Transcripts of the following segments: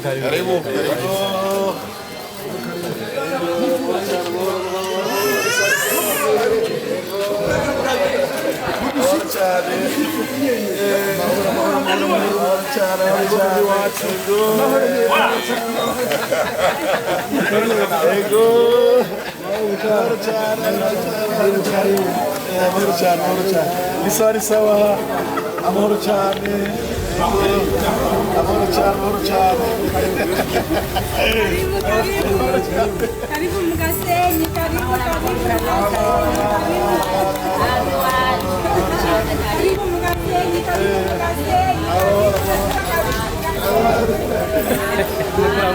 Karibu. Amor cyane Karibu Mgasenyi, karibu Mgasenyi,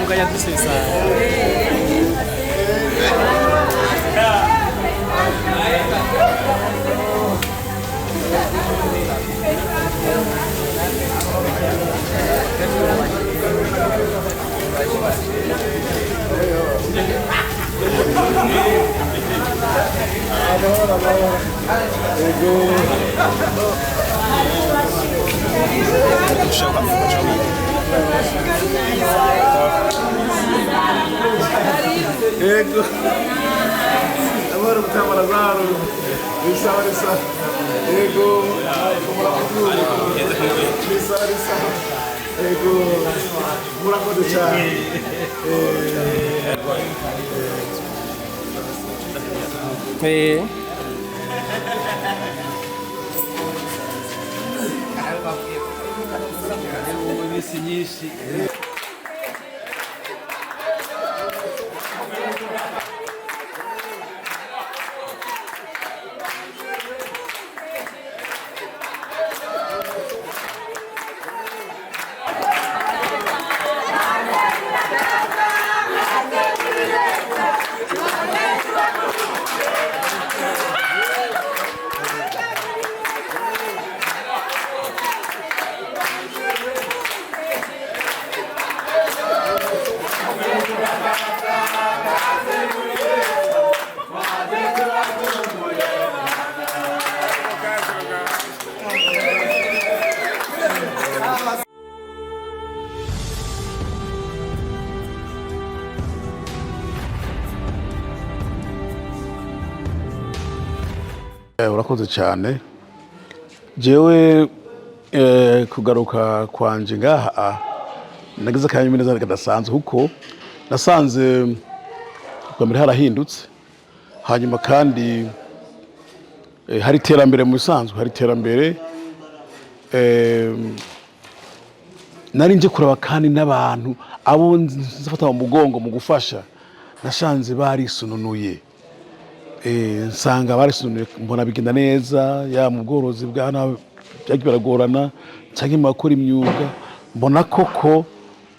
mukanya dusesa Ego. Amor mutamalazaro. Lisa. Ego. Lisa. Ego. Murakoze cyane. iminsi myinshi urakoze cyane jewe kugaruka kwanje ngaha nagize akanyamuneza kadasanzwe kuko nasanze kwambere harahindutse hanyuma kandi hari iterambere mu bisanzwe hari iterambere nari nje kuraba kandi n'abantu abo nzafata mu mugongo mu gufasha nashanze barisununuye nsanga barisununuye mbona bigenda neza ya mu bworozi bwana byagiye biragorana cyangwa makora imyuga mbona koko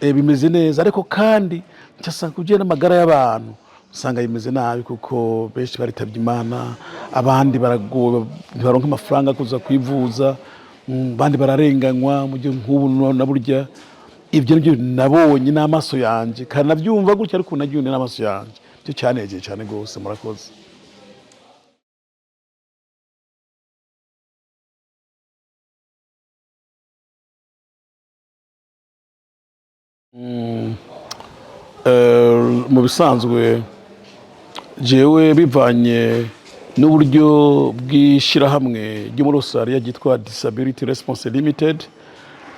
bimeze neza ariko kandi cyasanga kujye n'amagara y'abantu usanga bimeze nabi kuko benshi baritabye Imana abandi baragowe ntibaronka amafaranga kuza kwivuza bandi bararenganywa mu gihe nk'ubu na burya ibyo nibyo nabonye n'amaso yanje kandi nabyumva gutya ariko nagiye n'amaso yanje cyo cyanegeye cyane gose murakoze. Mu bisanzwe jewe bivanye n'uburyo bw'ishirahamwe ryo muri Australia ryitwa Disability Response Limited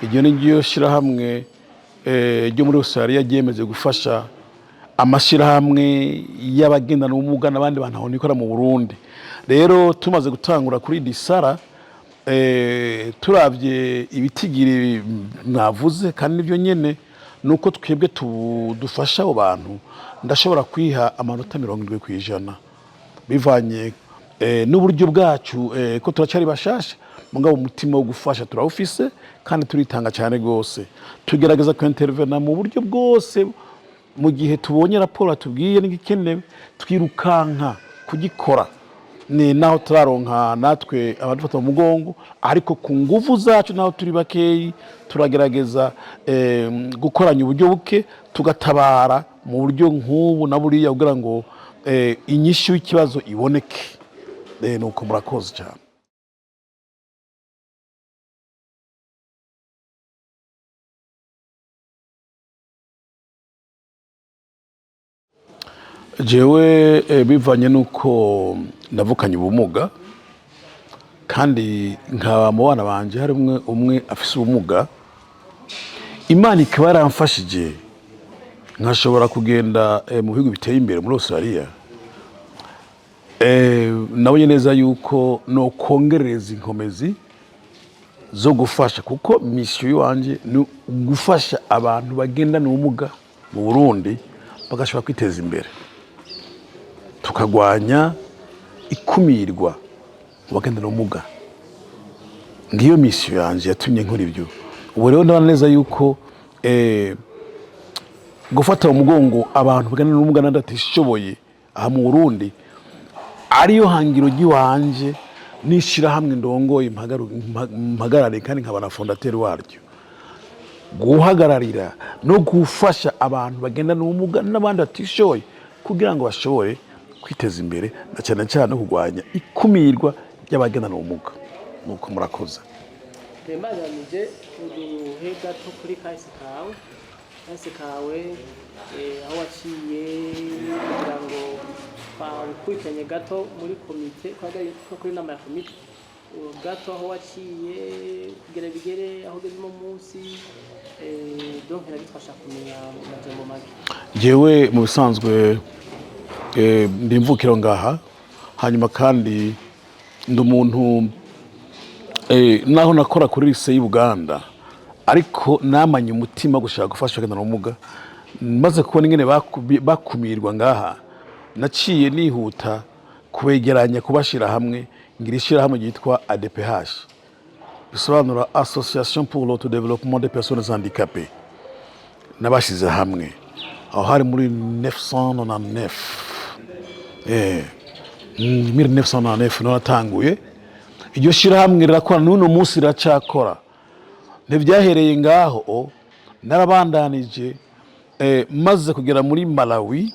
iryo niryo shirahamwe ryo muri Australia ryemeze gufasha amashirahamwe y'abagendana ubumuga n'abandi bantu aho nikora mu Burundi. Rero tumaze gutangura kuri Disara turavye ibitigiri mwavuze kandi nivyo nyene nuko twebwe dufasha abo bantu ndashobora kwiha amanota 70% bivanye n'uburyo bwacu ko turacari bashasha mugabo umutima wo gufasha turawufise kandi turitanga cyane gose tugerageza ku intervena mu buryo bwose mu gihe tubonye raporo tubwiye n'igikenewe twirukanka kugikora ni naho turaronka natwe abadufata mu mugongo ariko ku nguvu zacu naho turi bakeyi turagerageza gukoranya uburyo buke tugatabara mu buryo nk'ubu na buriya kugira ngo inyishu y'ikibazo iboneke nuko murakoze cyane. jewe bivanye nuko navukanye ubumuga kandi nkaba mu bana banje hari umwe afise ubumuga, Imana ikaba yaramfashije nkashobora kugenda mu bihugu biteye imbere muri Australia. Nabonye neza yuko no kongereza inkomezi zo gufasha, kuko mission yanje ni gufasha abantu bagendana ubumuga mu Burundi bagashobora kwiteza imbere, tukagwanya ikumirwa bagendana ubumuga. Ngiyo mission yanje yatumye nkora ibyo. Ubu rero ndabona neza yuko gufata umugongo abantu bagendana ubumuga n'adatishoboye aha mu Burundi ariyo hangiro ry'iwanje nishira hamwe ndongoye mpagarare kandi nkaba na fondateur waryo, guhagararira no gufasha abantu bagendana ubumuga n'abandi batishoboye kugira ngo bashobore kwiteza imbere na cyane cyane kugwanya ikumirwa ry'abagendana ubumuga. Nuko murakoze. Mbazanije uduhe gato kuri kahise kawe aho waciye kugira ngo ukurikiranye gato muri komite kuri nama ya komite gato aho waciye kugira bigere aho ugeze mu munsi, donc biragufasha kumenya amajambo make. Jewe mu bisanzwe ndi mvukiro ngaha, hanyuma kandi ndi umuntu naho nakora kuri lycée y'Ubuganda, ariko namanye umutima gushaka gufasha abagendana ubumuga. Maze kubona ingene bakumirwa ngaha, naciye nihuta kubegeranya kubashira hamwe, ngira ishira hamwe yitwa ADPH, bisobanura Association pour l'Autodéveloppement des Personnes Handicapées. Nabashize hamwe aho hari muri 1999 1999 natanguye iryo shira hamwe rirakora n'uno munsi riracakora. Ntibyahereye ngaho, narabandanije maze kugera muri Malawi.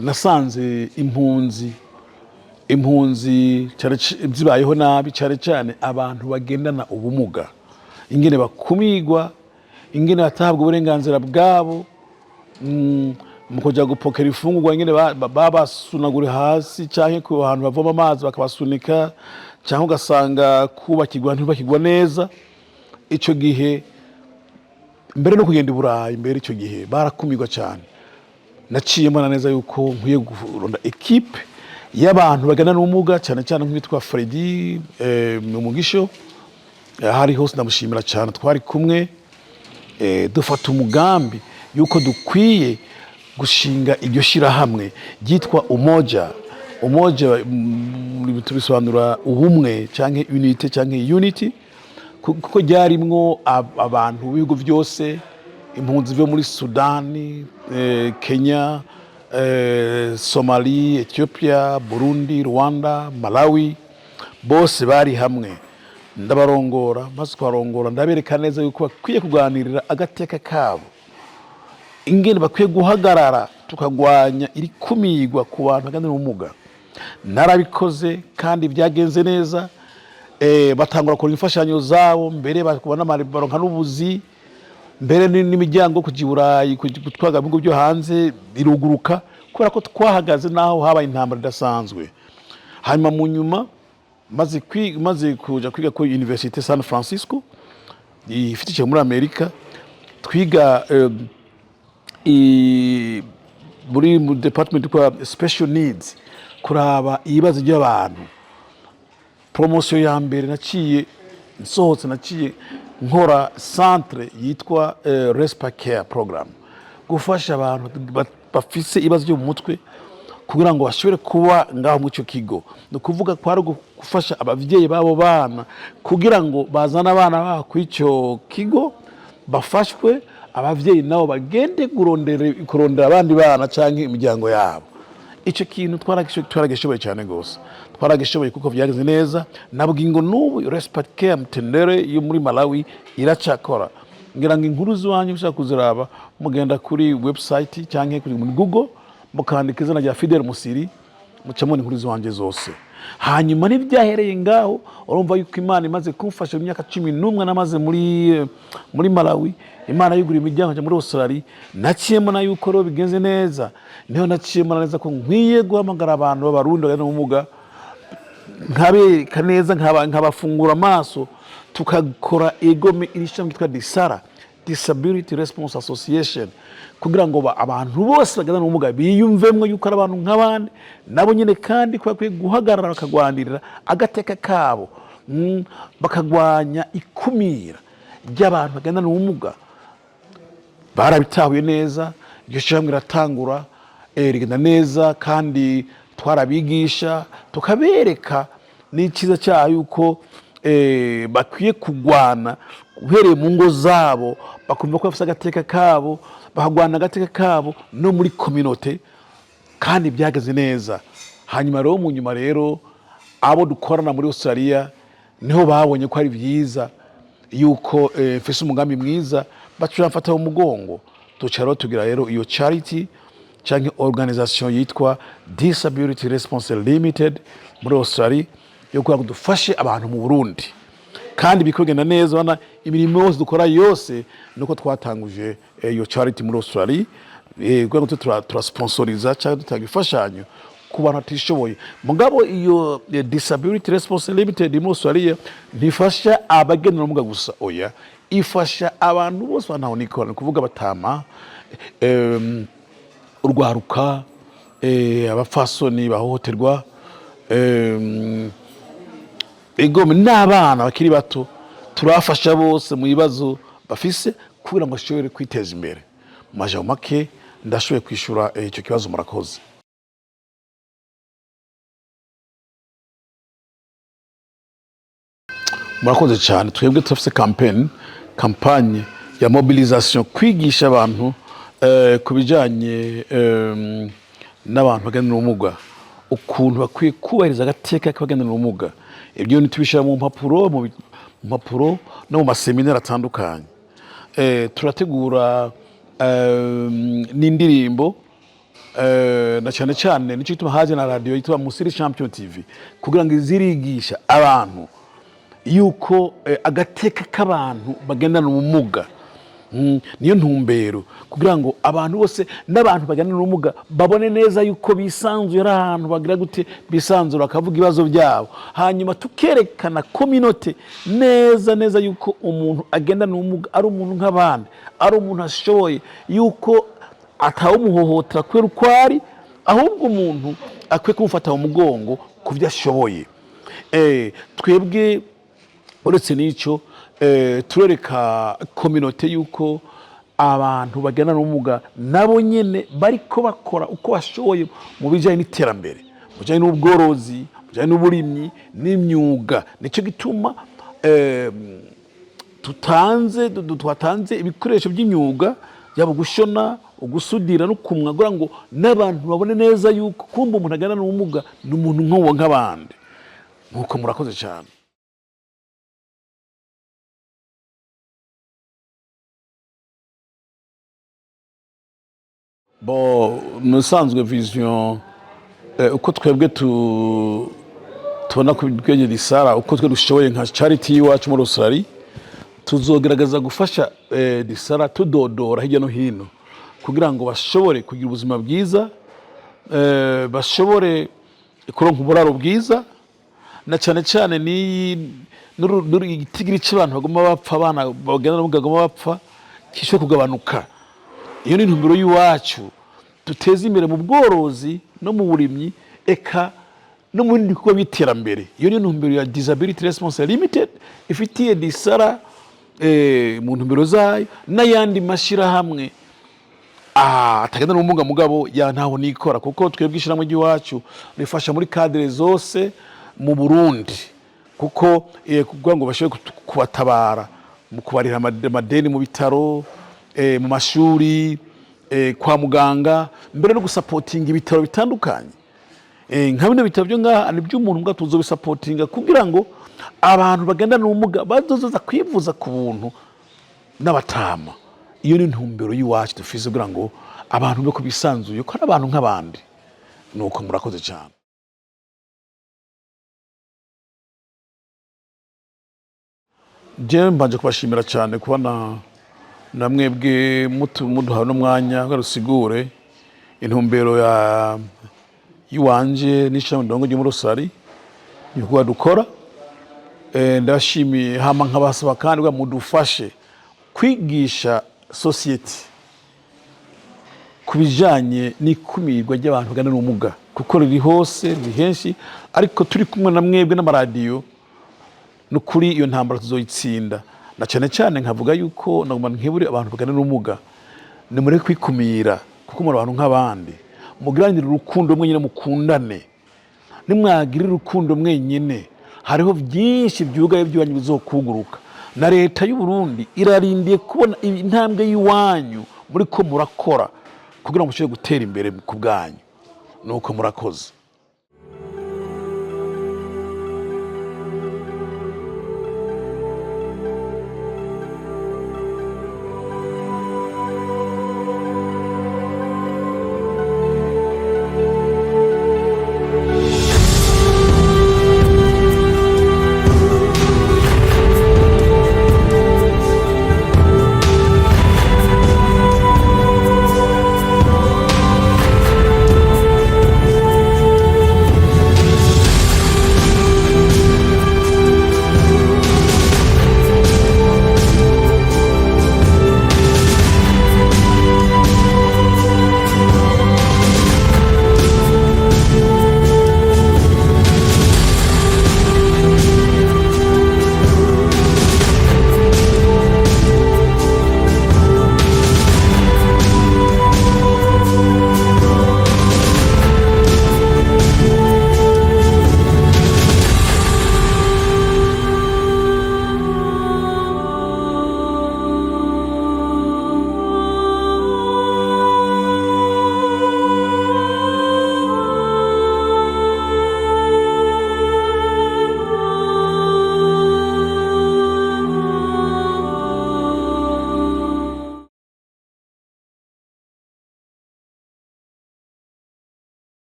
Nasanze impunzi zibayeho nabi, cyane abantu bagendana ubumuga, ingene bakumigwa, ingene batahabwa uburenganzira bwabo mu kujya gupokera ifungurwa, ingene babasunagura hasi cyangwa ku hantu bavoma amazi bakabasunika, cyangwa ugasanga ntibakigwa neza. Icyo gihe mbere no kugenda i Burayi, mbere icyo gihe barakumigwa cyane. Naciye mbona neza yuko nkwiye guronda equipe y'abantu bagendana ubumuga, cyane cyane nk'uwitwa Freddy Mugisho, hari hose ndamushimira cyane, twari kumwe dufata umugambi yuko dukwiye gushinga iryo shira hamwe ryitwa Umoja bisobanura ubumwe cyangwa unité cyangwa unity, kuko ryarimwo abantu b'ibihugu byose, impunzi zo muri Sudani, Kenya, Somalia, Ethiopia, Burundi, Rwanda, Malawi, bose bari hamwe. Ndabarongora, maze kubarongora ndabereka neza yuko bakwiye kuganirira agateka kabo, ingene bakwiye guhagarara tukagwanya iri kumigwa ku bantu bagendana ubumuga. Narabikoze kandi byagenze neza. Batangura gukora imfashanyo zabo, mbere bakubona baronka n'ubuzi, mbere n'imiryango kuja i Burayi gutwaga ibihugu byo hanze iruguruka, kubera ko twahagaze naho habaye intambara idasanzwe. Hanyuma mu nyuma maze kuja kwiga kuri Université San Francisco ifite muri Amerika, twiga muri department kwa special needs, kuraba ibibazo by'abantu. Promotion ya mbere naciye nkora centre yitwa Respa Care Program, gufasha abantu bafise ibibazo byo mu mutwe kugira ngo bashobore kuba ngaho mu cyo kigo. No kuvuga ko ari gufasha abavyeyi babo bana kugira ngo bazana abana babo ku icyo kigo, bafashwe abavyeyi nabo bagende kurondera abandi bana canke imiryango yabo. Icyo kintu twaragishoboye cyane gose, twaragishoboye kuko byagenze neza. Nabwo n'ubu Respa Care Mtendere yo muri Malawi iracakora. Ngira ngo inkuru zwanyu ushaka kuziraba, mugenda kuri website cyangwa kuri Google mukandika izina rya Fidel Musiri, mucamo inkuru zwanjye zose. hanyuma n'ibyahereye ngaho urumva yuko Imana imaze kumfasha mu myaka 11 namaze muri Malawi, Imana yigura imiryango muri Australia, naciyemo na yuko rero bigenze neza, niho naciyemo neza ko nkwiye guhamagara abantu b'abarundi bagana n'ubumuga, nkabereka neza nkabafungura amaso, tukakora egome irishami twitwa DISARA, Disability Response Association, kugira ngo abantu bose bagana n'ubumuga biyumvemwe yuko ari abantu nk'abandi nabo nyine, kandi bakwiye guhagarara bakagwanirira agateka kabo, bakagwanya ikumira ry'abantu bagana n'ubumuga. Barabitahuye neza, iryo shyirahamwe riratangura rigenda neza, kandi twarabigisha tukabereka n'ikiza cyayo yuko bakwiye kugwana uhereye mu ngo zabo, bakumva ko bafite agateka kabo, bahagwana agateka kabo no muri community, kandi byageze neza. Hanyuma rero mu nyuma rero abo dukorana muri Australia niho babonye ko ari byiza yuko mfise umugambi mwiza, bacurafata mu mugongo, tucaro tugira rero iyo charity cyangwa organisation yitwa Disability Response Limited muri Australia, yo kugira ngo dufashe abantu mu Burundi, kandi bikogenda neza. Bana imirimo yose dukora yose nuko twatanguje iyo charity muri Australia, kugira ngo turasponsoriza cyangwa dutanga ifashanyo ku bantu batishoboye. Mugabo iyo Disability Response Limited muri Australia ntifasha abagendana n'ubumuga gusa, oya, ifasha abantu bose banaho nikora, kuvuga batama, urwaruka, abapfasoni bahohoterwa, egome n'abana bakiri bato, turafasha bose mu bibazo bafise kugira ngo bashobore kwiteza imbere. Mu majambo make ndashoboye kwishura icyo kibazo. Murakoze. Murakoze cyane. Twebwe turafise campagne ya mobilisation, kwigisha abantu kubijanye n'abantu bagana n'ubumuga, ukuntu bakwiye kubahiriza agateka k'abagana n'ubumuga. Ibyo nitubishira mu mpapuro no mu maseminari atandukanye. Turategura n'indirimbo, na cyane cyane nicyo gituma haje na radio yitwa Musiri Champion TV, kugira ngo izirigisha abantu yuko agateka k'abantu bagana n'ubumuga, niyo ntumbero, kugira ngo abantu bose n'abantu bagana n'ubumuga babone neza yuko bisanzuye ari ahantu bagira gute, bisanzura bakavuga ibibazo byabo, hanyuma tukerekana community neza yuko umuntu agenda n'ubumuga ari umuntu nk'abandi, ari umuntu ashoboye, yuko atawumuhohotera kubera uko ari, ahubwo umuntu akwiye kumufata mu mugongo ku byo ashoboye. Twebwe uretse n'icyo, turereka community yuko abantu bagana n'ubumuga nabo nyene bariko bakora uko bashoboye mu bijanye n'iterambere, mu bijanye n'ubworozi, mu bijanye n'uburimyi n'imyuga. Nicyo gituma twatanze ibikoresho by'imyuga, yaba gushona, ugusudira no kumwa, kugira ngo n'abantu babone neza yuko kumba umuntu agana n'ubumuga ni umuntu nk'abandi. Nuko murakoze cyane. Musanzwe vision uko twebwe tubona kubwenge DISARA, uko twe dushoboye nka charity y'iwacu muri Australia, tuzogerageza gufasha DISARA tudodora hirya no hino, kugira ngo bashobore kugira ubuzima bwiza, bashobore kuronka uburaro bwiza, na cyane cyane igitigiri cy'abantu bagomba bapfa, abana bagana n'ubumuga bagomba bapfa, kisho kugabanuka. Iyo ni intumbero y'iwacu, duteza imbere mu bworozi no mu burimyi, eka no mu bindi bikorwa by'iterambere. Iyo ni intumbero ya Disability Response Limited ifitiye DISARA mu ntumbero zayo, n'ayandi mashyirahamwe atagenda n'ubumuga mugabo ntaho nikora, kuko twebwe ishyirahamwe ry'iwacu rifasha muri cadre zose mu Burundi, kuko kugira ngo bashobore kubatabara mu kubarira amadeni mu bitaro, mu mashuri, kwa muganga, mbere no gusapotinga ibitaro bitandukanye. Nka bino bitaro byo ngaha ni by'umuntu mbwa tuzobisapotinga, kugira ngo abantu bagenda n'ubumuga bazoza kwivuza ku buntu n'abatama. Iyo ni intumbero y'iwacu dufise, kugira ngo abantu be kubisanzuye ko ari abantu nk'abandi. Nuko murakoze cyane. je mbanje kubashimira cyane kubona namwebwe muduha n'umwanya garusigure intumbero ya yiwanje n'ishami ndongo ryo muri Rosari yuko dukora ndashimiye hama nkabasaba kandi bwa mudufashe kwigisha society kubijanye n'ikumirwa ry'abantu bagana n'umuga kuko riri hose riri henshi ariko turi kumwe na mwebwe n'amaradiyo no kuri iyo ntambara tuzoyitsinda na cyane cyane nkavuga yuko naguma nkeburi abantu bagana n'umuga ni muri kwikumira kuko muri abantu nk'abandi mugiranire urukundo mwenyine mukundane nimwagirira urukundo mwenyine hariho byinshi byugaye by'uwanyu bizokuguruka na leta y'u Burundi irarindiye kubona intambwe y'iwanyu muri ko murakora kugira ngo mushobore gutera imbere ku bwanyu nuko murakoze.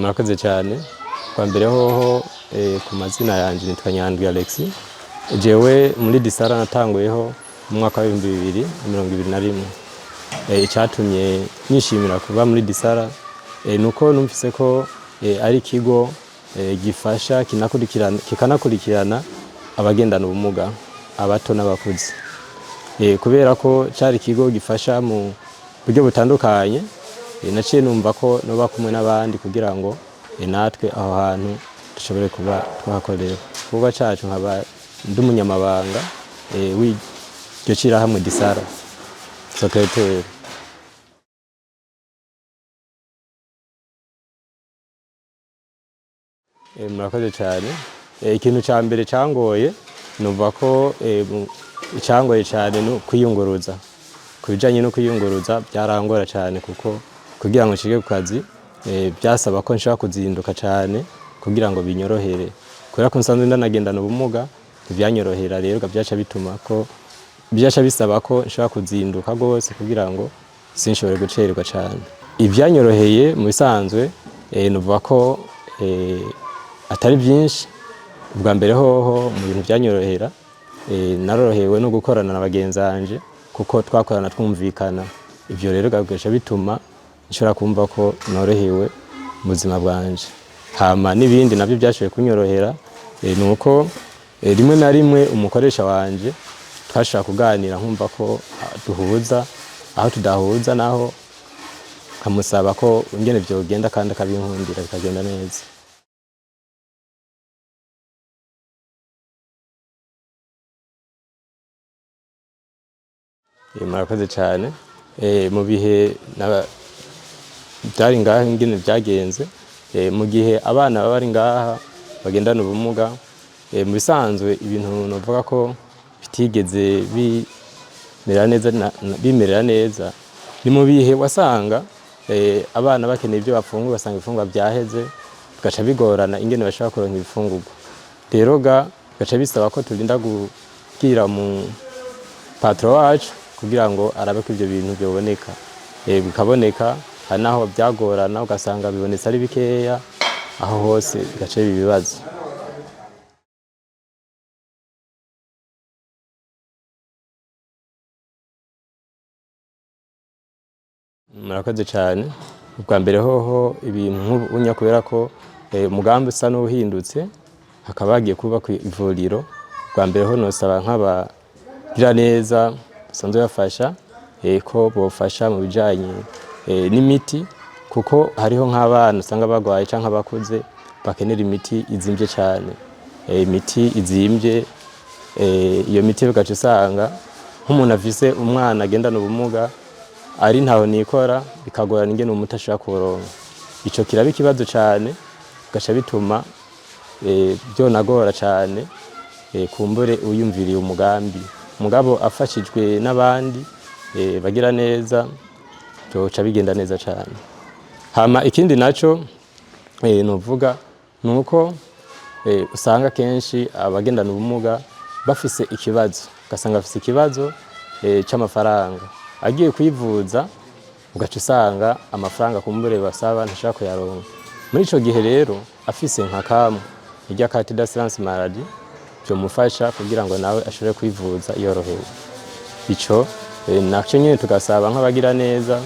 Murakoze cyane kwa mbere hoho ku mazina yanje nitwa Nyandwi Alex jewe muri Disara natanguyeho mu mwaka wa 2021 icyatumye nishimira kuba muri Disara nuko numvise ko ari kigo gifasha kikanakurikirana abagendana ubumuga abato n'abakuze kubera ko cyari kigo gifasha mu buryo butandukanye naciye numva ko noba kumwe n'abandi kugira ngo natwe aho hantu dushobore kuba twakorera kuba cyacu nkaba ndumunyamabanga w'iryo shirahamwe Disara secrétaire. Murakoze cyane ikintu cya mbere cyangoye numva ko icyangoye cyane no kwiyunguruza kubijanye no kwiyunguruza byarangora cyane kuko kugira ngo nshike ku kazi byasaba ko nshaka kuzinduka cyane kugira ngo binyorohere kubera ko nsanzwe ndanagendana ubumuga byanyorohera rero byaca bisaba ko nshaka kuzinduka gose kugira ngo sinshobore gucererwa cyane. Ibyanyoroheye mu bisanzwe nuvuga ko atari byinshi. Ubwa mbere hoho mu bintu byanyorohera narorohewe no gukorana na bagenzanje kuko twakorana twumvikana, ibyo rero gagasha bituma nshobora kumva ko norohewe mu buzima bwanje. Hama n'ibindi nabyo byashoboye kunyorohera nuko rimwe na rimwe umukoresha wanje twashaka kuganira nkumva ko duhuza, aho tudahuza naho kamusaba ko ingene byogenda kandi akabinkundira bikagenda neza. Murakoze cyane mu bihe byari ngaha ingene byagenze mu gihe abana baba bari ngaha bagendana ubumuga mu bisanzwe ibintu novuga ko bitigeze bimerera neza ni mu bihe wasanga abana bakeneye ibyo bafungura basanga ifungwa byaheze gaca bigorana ingene bashaka kuronka ibifungurwa, rero gaca bisaba ko turinda kubwira mu patron wacu kugira ngo arabe ko ibyo bintu byoboneka bikaboneka hari naho byagorana ugasanga bibonetse ari bikeya, aho hose bigaca biba ibibazo. Murakoze cyane. Ubwa mbere hoho ibintu nk'ubunya kubera ko umugambi usa n'uhindutse, hakaba hagiye kuba ku ivuriro. Ubwa mbere ho nosaba nk'abagira neza basanzwe bafasha ko bofasha mu bijanye n'imiti, kuko hariho nk'abana usanga bagwaye canke abakuze bakenera imiti izimvye cyane. Imiti izimvye, iyo miti bigaca usanga nk'umuntu afise umwana agendana ubumuga ari ntaho nikora, bikagorana ingene umuti ashobora kuronka. Ico kiraba ikibazo cyane, gaca bituma byonagora cyane kumbure uyumviriye umugambi. Mugabo afashijwe n'abandi bagira neza, byoca bigenda neza cyane. Hama ikindi naco novuga nuko usanga kenshi abagendana ubumuga bafise ikibazo, ugasanga bafise ikibazo c'amafaranga. Agiye kwivuza ugaca usanga amafaranga kumbure basaba ntashaka kuyaronka. Muri ico gihe rero afise nka kamwe irya carte d'assurance maladie byo mufasha kugira ngo nawe ashobore kwivuza yorohewe. Ico naco nyene tugasaba nk'abagira neza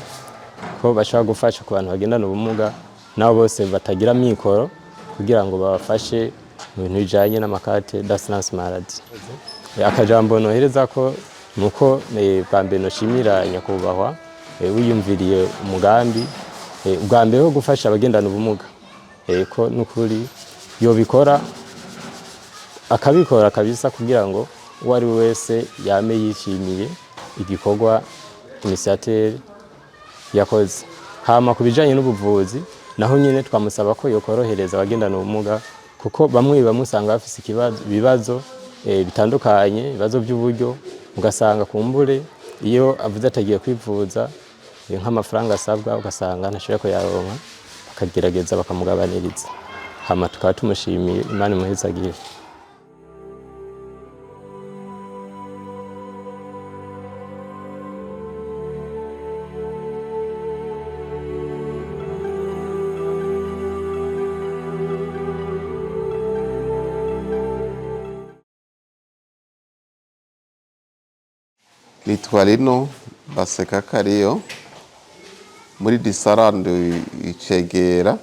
ko bashaka gufasha ku bantu bagendana ubumuga nabo bose batagira mikoro, kugira ngo babafashe mu bintu bijanye n'amakarte d'assurance maladie. Akajambo nohereza ko nuko bwa mbere noshimira nyakubahwa wiyumviriye umugambi ubwa mbere wo gufasha abagendana ubumuga, ko nukuri yobikora akabikora kabisa kugira ngo uwo ari wese yame yishimiye igikorwa initiateur yakoze. Hama kubijanye n'ubuvuzi naho nyene twamusaba ko yokorohereza abagendana ubumuga, kuko bamwe bamusanga bafise ibibazo bitandukanye, ibibazo by'uburyo, ugasanga kumbure iyo avuze atagiye kwivuza nk'amafaranga asabwa ugasanga ntashobora kuyaronka, bakagerageza bakamugabaniriza. Hama tukaba tumushimiye, Imana imuhezagire. Nitwa Rino Baseka Kariyo, muri disarando icegera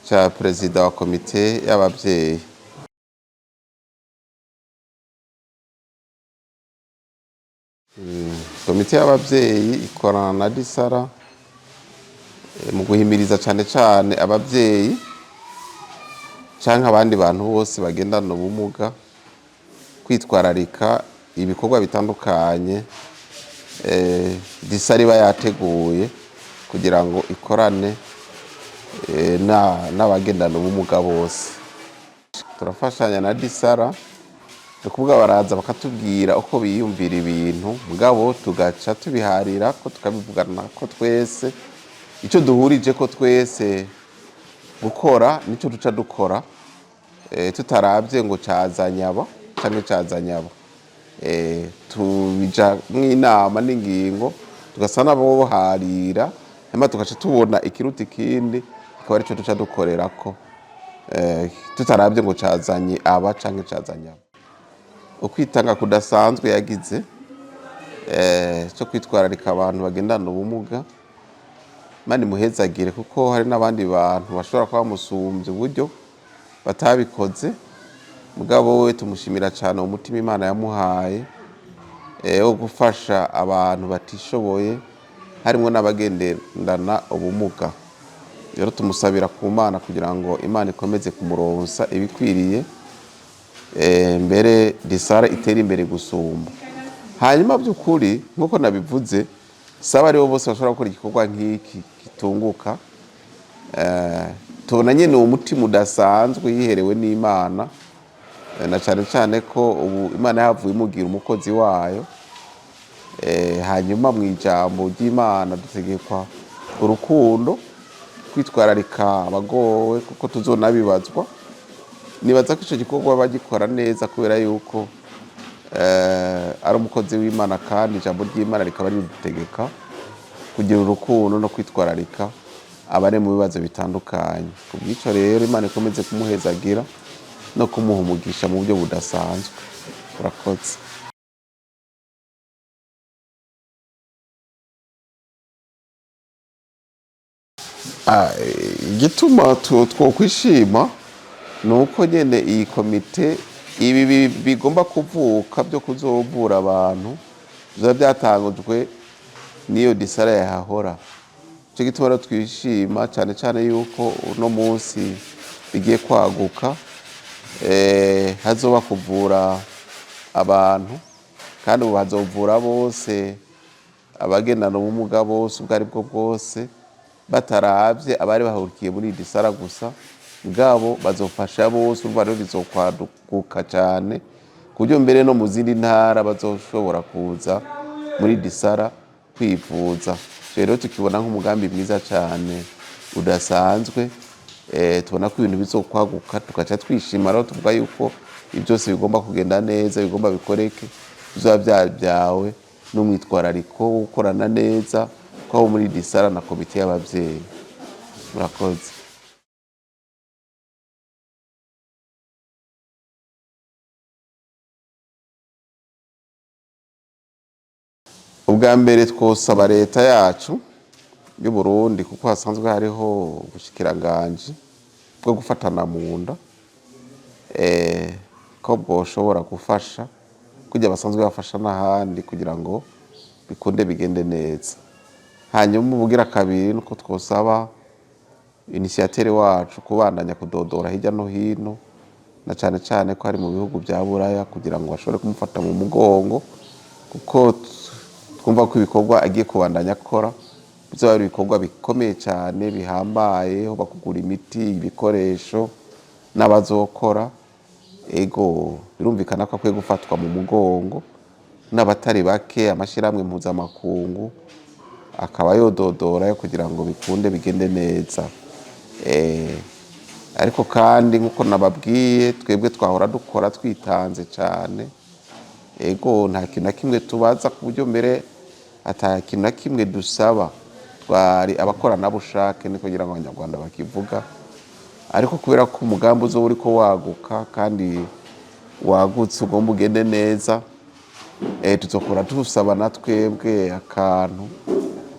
cha perezida wa komite y'abavyeyi. Komite y'abavyeyi ikorana na disara mu guhimiriza cane cane abavyeyi canke abandi bantu bose bagendana ubumuga kwitwararika ibikorwa bitandukanye disara iba yateguye kugira ngo ikorane n'abagendana ubumuga bose. Turafashanya na disara, tukuvuga baraza bakatubwira uko biyumvira ibintu, mugabo tugaca tubiharira ko tukabivugana ko twese ico duhurije ko twese gukora nico duca dukora, tutaravye ngo cazanyaba canke cazanyaba. Tubija mw'inama n'ingingo tugasa nabo harira, hama tugaca tubona ikiruta ikindi akaba arico duca dukorerako, tutaravye ngo cazanye aba canke cazanye aba. Ukwitanga kudasanzwe yagize cyo kwitwararika abantu bagendana ubumuga, Imana imuhezagire, kuko hari n'abandi bantu bashobora kuba bamusumbye uburyo batabikoze, mugabo we tumushimira cyane umutima Imana yamuhaye wo gufasha abantu batishoboye, harimo n'abagendana ubumuga. Rero tumusabira ku Mana kugira ngo Imana ikomeze kumuronsa ibikwiriye, mbere disara itera imbere gusumba. Hanyuma by'ukuri nk'uko nabivuze, saba aribo bose bashobora gukora igikorwa nk'iki gitunguka. Tubona nyine umutima udasanzwe yiherewe n'Imana, na cyane cyane ko ubu Imana yavuye imugira umukozi wayo. Hanyuma mu ijambo ry'Imana dutegekwa urukundo, kwitwararika abagowe kuko tuzonabibazwa. Nibaza ko icyo gikorwa bagikora neza kubera yuko ari umukozi w'Imana, kandi ijambo ry'Imana rikaba ridutegeka kugira urukundo no kwitwararika abari mu bibazo bitandukanye. Ku bw'icyo rero Imana ikomeze kumuhezagira no kumuha umugisha mu buryo budasanzwe. Urakoze. Igituma twokwishima ni uko nyine iyi komite ibi bigomba kuvuka byo kuzovura abantu biba byatangujwe n'iyo disara yahahora. Icyo gituma twishima cyane cyane yuko uno munsi bigiye kwaguka, hazoba kuvura abantu kandi ubu hazovura bose, abagendana ubumuga bose ubwo ari bwo bwose, bataravye abari bahurikiye muri disara gusa, bwabo bazofasha bose. Urumva rero bizokwaduka cyane ku buryo mbere no mu zindi ntara bazoshobora kuza muri disara kwivuza. Rero tukibona nk'umugambi mwiza cyane udasanzwe, tubona ko ibintu bizokwaguka, tugaca twishima rero tuvuga yuko byose bigomba kugenda neza, bigomba bikoreke, bizoba byabyawe n'umwitwarariko wo gukorana neza kw'abo muri disara na komite y'ababyeyi. Murakoze. Ubwa mbere twosaba leta yacu y'u Burundi, kuko hasanzwe hariho ubushikiranganje bwo gufatana mu nda, ko bwoshobora gufasha kugira basanzwe bafasha n'ahandi kugira ngo bikunde bigende neza. Hanyuma ubugira kabiri nuko twosaba initiateur wacu kubandanya kudodora hirya no hino, na cyane cyane ko ari mu bihugu bya Buraya, kugira ngo bashobore kumufata mu mugongo, kuko twumva ko ibikorwa agiye kubandanya akora bizoba ari ibikorwa bikomeye cyane bihambaye, ho bakugura imiti, ibikoresho n'abazokora. Ego birumvikana ko akwiye gufatwa mu mugongo n'abatari bake, amashyirahamwe mpuzamakungu akaba yododora yo kugira ngo bikunde bigende neza. Ariko kandi nk'uko nababwiye, twebwe twahora dukora twitanze cyane. Ego nta kintu na kimwe tubaza, ku buryo mbere ata kintu na kimwe dusaba, twari abakoranabushake ni kugira ngo abanyarwanda bakivuga. Ariko kubera ko umugambi uzoba uriko waguka kandi wagutse ugomba ugende neza, tuzokora tusaba na twebwe akantu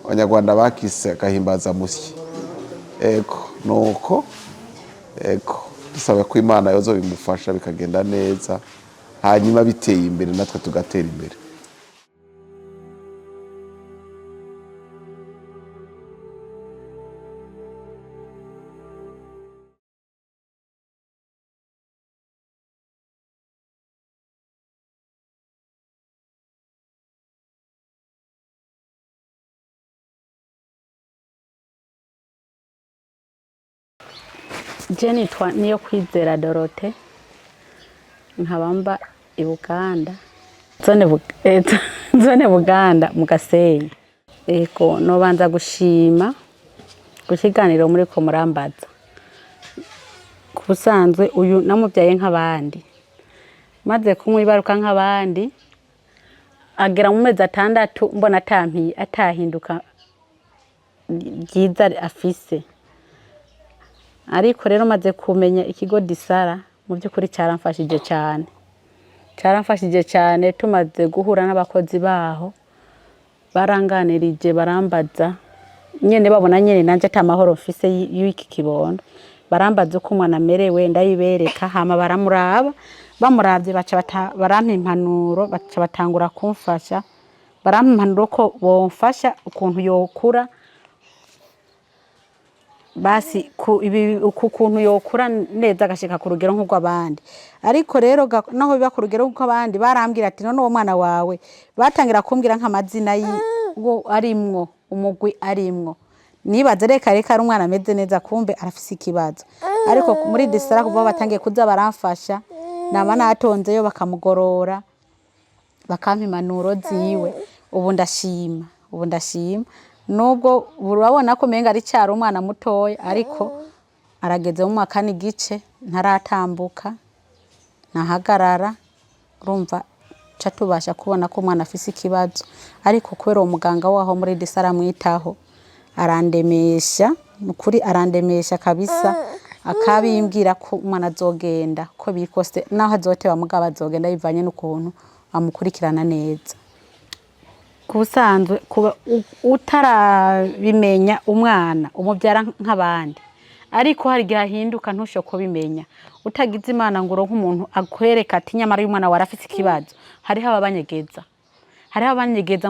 abanyarwanda bakise agahimbaza musyi. Ego nuko dusaba ko Imana yozo bimufasha bikagenda neza, hanyuma biteye imbere natwe tugatera imbere. Jeni niyo kwizera Dorote, nkabamba i Buganda, zone Buganda mu Gasenyi. Eko nobanza gushima gukiganiro muri ko murambaza. Kubusanzwe uyu namubyaye nk'abandi, maze kumwibaruka nk'abandi, agera mu mezi 6 mbona atahinduka byiza afise. Ariko rero maze kumenya ikigo disara, mu by'ukuri cyaramfashije cyane, tumaze guhura n'abakozi baho baranganirije, barambaza nyene, babona nyene nanje atamahoro mfise y'iki kibondo, barambaza uko umwana amerewe, ndayibereka, hama baramuraba, bamuravye barampa impanuro, baca batangura kumfasha, barampa impanuro ko bomfasha ukuntu yokura, basi ukuntu yokura neza agashika ku rugero nk'ubw'abandi. Ariko rero naho biba ku rugero nk'abandi, barambwira ati none uwo mwana wawe, batangira kumbwira nk'amazina y'uwo arimwo, umugwi arimwo. Nibaze reka ari umwana ameze neza, kumbe arafise ikibazo. Ariko muri disara kuva batangiye kuza baramfasha, nama natonzeyo bakamugorora, bakampa impanuro ziwe. Ubu ndashima. Nubwo urabona ko menga ari cyaro umwana mutoya, ariko arageze mu mwaka n'igice, ntaratambuka, nahagarara. Urumva ca tubasha kubona ko umwana afise ikibazo, ariko kubera uwo muganga waho muri Disara amwitaho arandemesha, nukuri arandemesha kabisa, akabimbwira ko umwana azogenda ko bikose naho azoteba mugabo azogenda bivanye n'ukuntu amukurikirana neza. Kubusanzwe kuba utarabimenya umwana umubyara nk'abandi, ariko hari gihe ahinduka ntushoko bimenya, utagize Imana ngo uronke umuntu akwereka ati nyamara uyu mwana warafise ikibazo. Hariho abanyegeza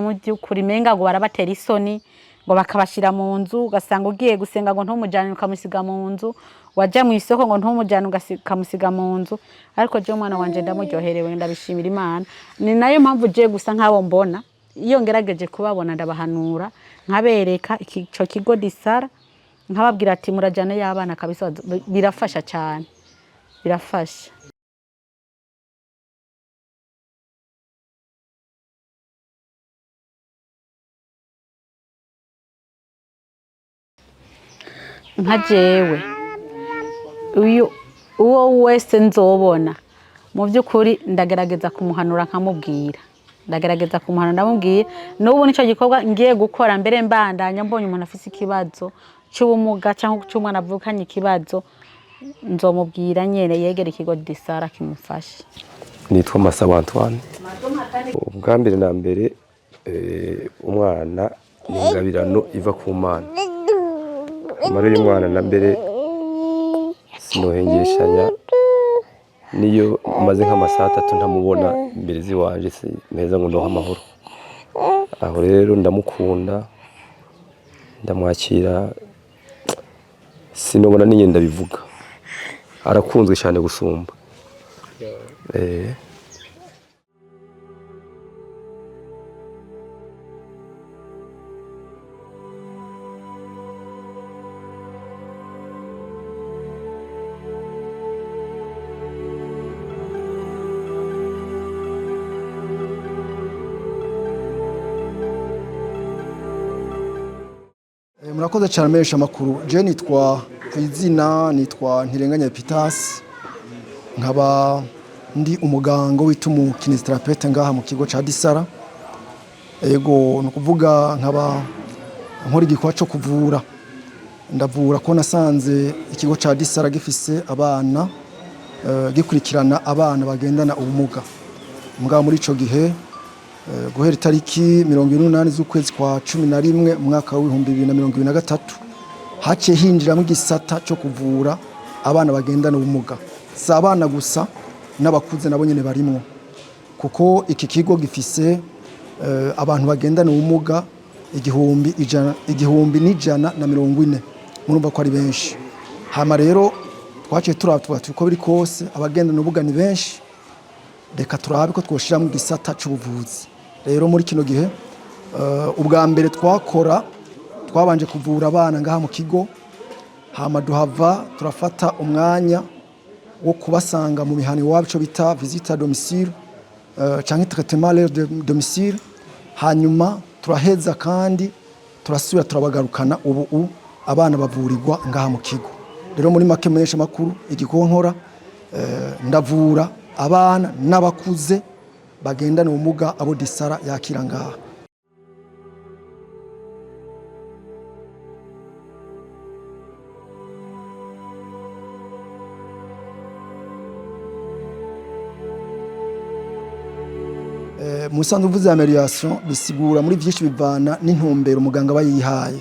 mu by'ukuri menga ngo barabatera isoni ngo bakabashira mu nzu, ugasanga ugiye gusenga ngo ntumujyane ukamusiga mu nzu, wajya mu isoko ngo ntumujyane ukamusiga mu nzu. Ariko je umwana wanje ndamuryoherewe, ndabishimira Imana. Ni nayo mpamvu je gusa nk'abo mbona iyo ngerageje kubabona ndabahanura nkabereka ico kigo Disara, nkababwira ati murajyane y'abana kabisa, birafasha cyane, birafasha. Nka jewe uwo wese nzobona mu by'ukuri ndagerageza kumuhanura nkamubwira, ndamubwira n'ubu nico gikorwa ngiye gukora mbere mbandanya mbonye umuntu afise ikibazo cy'ubumuga cyangwa cy'umwana avukanye ikibazo, nzomubwira nyene yegera ikigo Disara kimufashe. Nitwa Masabo Antoine. Ubwa mbere na mbere umwana ni ingabirano iva ku Mana. Amara y'umwana na mbere sinohengeshanya, niyo maze nk'amasaha 3 ntamubona imbere ziwanje meza ngo ndoha amahoro. Aho rero ndamukunda, ndamwakira, sinobona ninye ndabivuga, arakunzwe cyane gusumba. Murakoze cyane mesha makuru. Je nitwa kwizina nitwa Ntirenganya Epitasi, nkaba ndi umuganga w'itumu kinesitrapete ngaha mu kigo ca Disara. Ego nukuvuga nkaba nkora igikorwa cyo kuvura, ndavura ko nasanze ikigo ca Disara gifise abana gikurikirana abana bagendana ubumuga. Mugabo muri ico gihe guhera itariki 28 z'ukwezi kwa 11 mwaka wa 2023 haciye hinjiramo igisata cyo kuvura abana bagendana ubumuga. Si abana gusa n'abakuze nabo nyene barimwo, kuko iki kigo gifise abantu bagendana ubumuga 1140. Murumva ko ari benshi. Hama rero twaciye turatuba tuko biri kose abagendana ubumuga ni benshi, reka turabe ko twoshira mu gisata cy'ubuvuzi. Rero muri kino gihe ubwa mbere twabanje kuvura abana ngaha mu kigo, hama duhava turafata umwanya wo kubasanga mu mihani wabo cyo bita visite à domicile canke traitement à l'aire de domicile. Hanyuma turaheza kandi turasubira turabagarukana ubu abana bavurirwa ngaha mu kigo. Rero muri make menyesha makuru igikorwa nkora ndavura abana n'abakuze bagendana ubumuga abo Disara yakira ngaha. Musanzwe uvuze ameliation bisigura muri byinshi bivana n'intumbero umuganga bayihaye.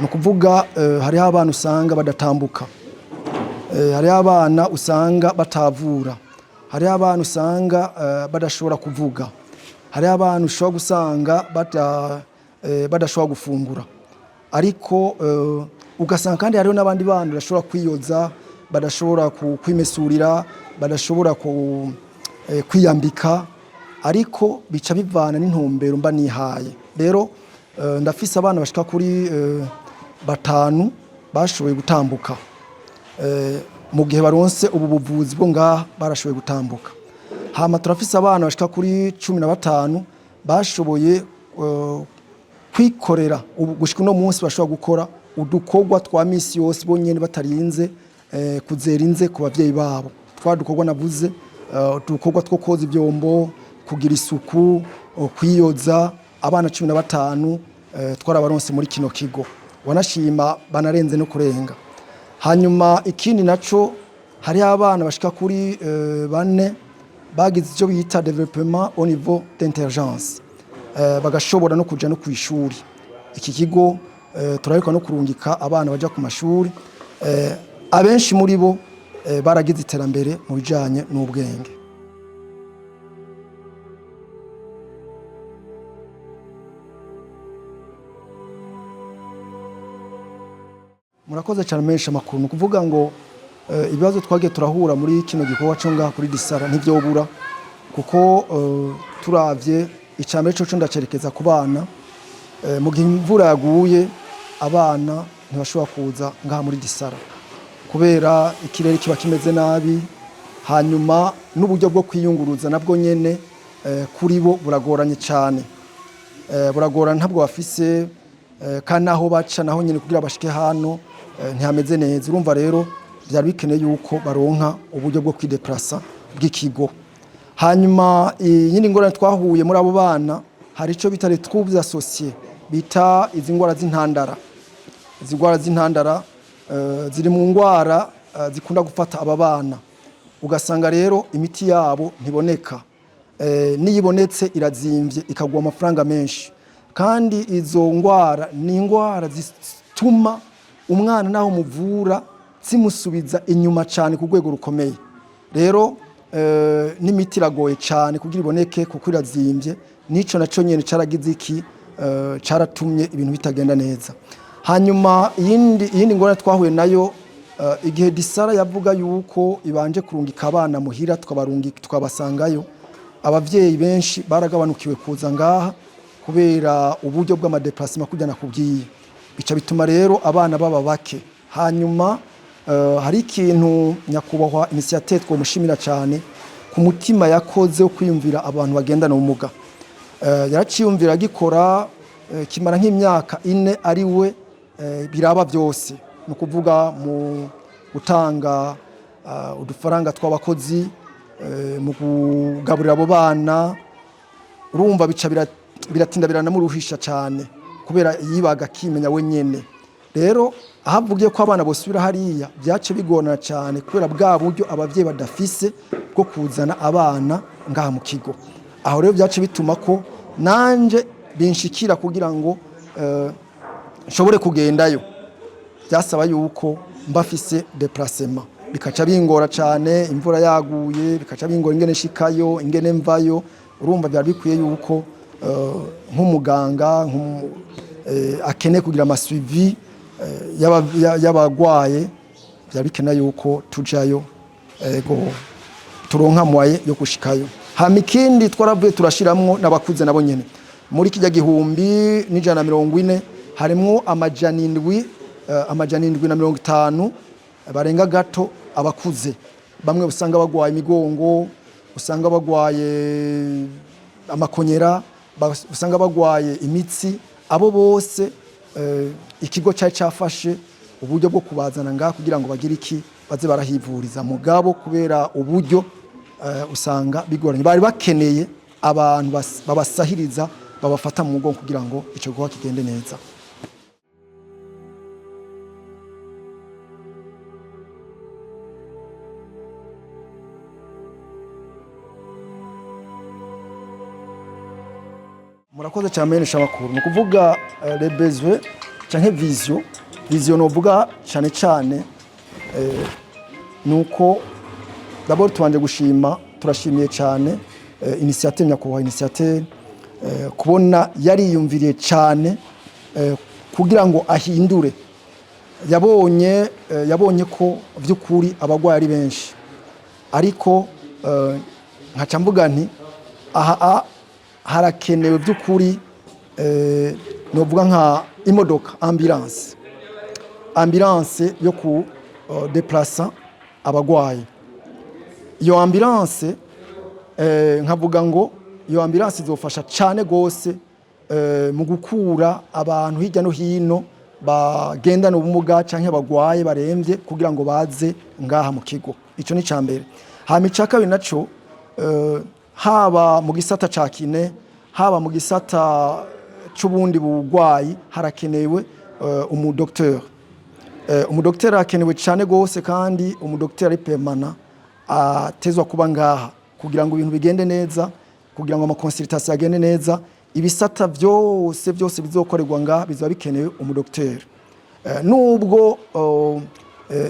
No kuvuga hari abana usanga badatambuka, hari abana usanga batavura, hari abana usanga badashobora kuvuga, hari abana ushobora gusanga badashobora gufungura, ariko ugasanga kandi hariho n'abandi bana bashobora kwiyoza, badashobora kwimesurira, badashobora kwiyambika, ariko bica bivana n'intumbero mba nihaye. Rero ndafise abana bashika kuri 5 bashoboye gutambuka, mu gihe baronse ubu buvuzi bwo ngaha barashoboye gutambuka. Hama turafise abana bashika kuri 15 bashoboye kwikorera gushika no munsi bashobora gukora udukorwa twa misi yose bonyene batarinze kuzerinze ku bavyeyi babo. Twa dukorwa navuze, udukorwa two koza ibyombo, kugira isuku kwiyoza abana 15 twarabaronse muri kino kigo wanashima banarenze no kurenga. Hanyuma ikindi naco hari abana bashika kuri 4 bagize icyo bita development au niveau d'intelligence bagashobora no kuja no kwishuri. Iki kigo turariko no kurungika abana baja ku mashuri abenshi muri bo baragize iterambere mu bijanye n'ubwenge. Murakoze cyane menshi amakuru no kuvuga ngo ibibazo twagiye turahura muri kino gikorwa cyo ngaha kuri Disara ntivyobura kuko turavye icambere cyo ndacerekeza ku bana mu gihe imvura yaguye abana ntibashobora kuza ngaha muri Disara kubera ikirere kiba kimeze nabi hanyuma n'uburyo bwo kwiyunguruza nabwo nyene kuri bo buragoranye cyane buragorana ntabwo bafise kandi aho baca naho nyene kugira bashike hano ntihameze neza. Urumva rero byari bikeneye yuko baronka uburyo bwo kwideplasa bw'ikigo. Hanyuma yindi ngorane twahuye muri abo bana hari ico bita les troubles associés bita izi ngwara z'intandara. Izi ngwara z'intandara ziri mu ngwara zikunda gufata aba bana ugasanga rero imiti yabo ntiboneka niyibonetse irazimvye ikagwa amafaranga menshi kandi izo ngwara ni ingwara zituma umwana naho muvura zimusubiza inyuma cyane ku rwego rukomeye. Rero n'imiti iragoye cyane kugira iboneke kuko irazimvye nico naco nyene caragize iki caratumye ibintu bitagenda neza. Hanyuma iyindi ngorane twahuye nayo igihe Disara yavuga yuko ibanje kurungika abana muhira tukabasangayo abavyeyi benshi baragabanukiwe kuza ngaha kubera uburyo bw'amadeplasement kujya nakubwiye bica bituma rero abana baba bake. Hanyuma hari ikintu nyakubahwa initiative twomushimira cyane ku mutima yakoze wo kwiyumvira abantu bagendana ubumuga yaraciyumvira gikora kimara nk'imyaka 4 ari we biraba byose no kuvuga mu gutanga udufaranga tw'abakozi mu kugaburira abo bana. Urumva bica biratinda biranamuruhisha cyane kubera yibaga kimenya wenyene. Rero ahavugiye ko abana bosubira hariya byace bigorana cyane kubera bwa buryo abavyeyi badafise bwo kuzana abana ngaha mu kigo. Aho rero byace bituma ko nanje binshikira kugira ngo nshobore kugendayo byasaba yuko mbafise déplacement bikaca bingora cyane imvura yaguye bikaca bingora ingene shikayo ingene mvayo. Urumva byari bikwiye yuko nk'umuganga akene kugira amasuivi y'abagwaye byari bikeneye yuko tujayo ego turonka mwaye yo gushikayo. Hama ikindi twaravuye turashiramwo n'abakuze nabo nyene muri kijya gihumbi n'140 harimwo amajana 750 barenga gato abakuze bamwe usanga bagwaye imigongo usanga bagwaye amakonyera usanga bagwaye imitsi abo bose ikigo cyafashe uburyo bwo kubazana ngaha kugira ngo bagire iki baze barahivuriza mugabo kubera uburyo usanga bigoranye bari bakeneye abantu babasahiriza babafata mu mugongo kugira ngo ico gikorwa kigende neza. Murakoze cyane menesha makuru no kuvuga les besoins canke vision no vuga cyane cyane nuko d'abord tubanje gushima turashimiye cyane initiative nyakubahwa initiative kubona yariyumviriye cyane kugira ngo ahindure yabonye ko vy'ukuri abagwayi ari benshi ariko nkaca mvuga nti aha harakenewe by'ukuri novuga nka imodoka ambulance yo ku déplacer abagwayi. Iyo ambulance nkavuga ngo iyo ambulance izofasha cyane gose mu gukura abantu hirya no hino bagendana ubumuga canke bagwaye baremvye kugira ngo baze ngaha mu kigo. Ico ni cambere. Hama icaka naco haba mu gisata ca kine haba mu gisata c'ubundi bugwayi harakenewe umudokteur. Umudokteur akenewe cyane gose kandi umudokteur ari permanent atezwa kuba ngaha kugira ngo ibintu bigende neza, kugira ngo amakonsultation agende neza, ibisata byose bizokorerwa ngaha bizaba bikenewe umudokteur. Nubwo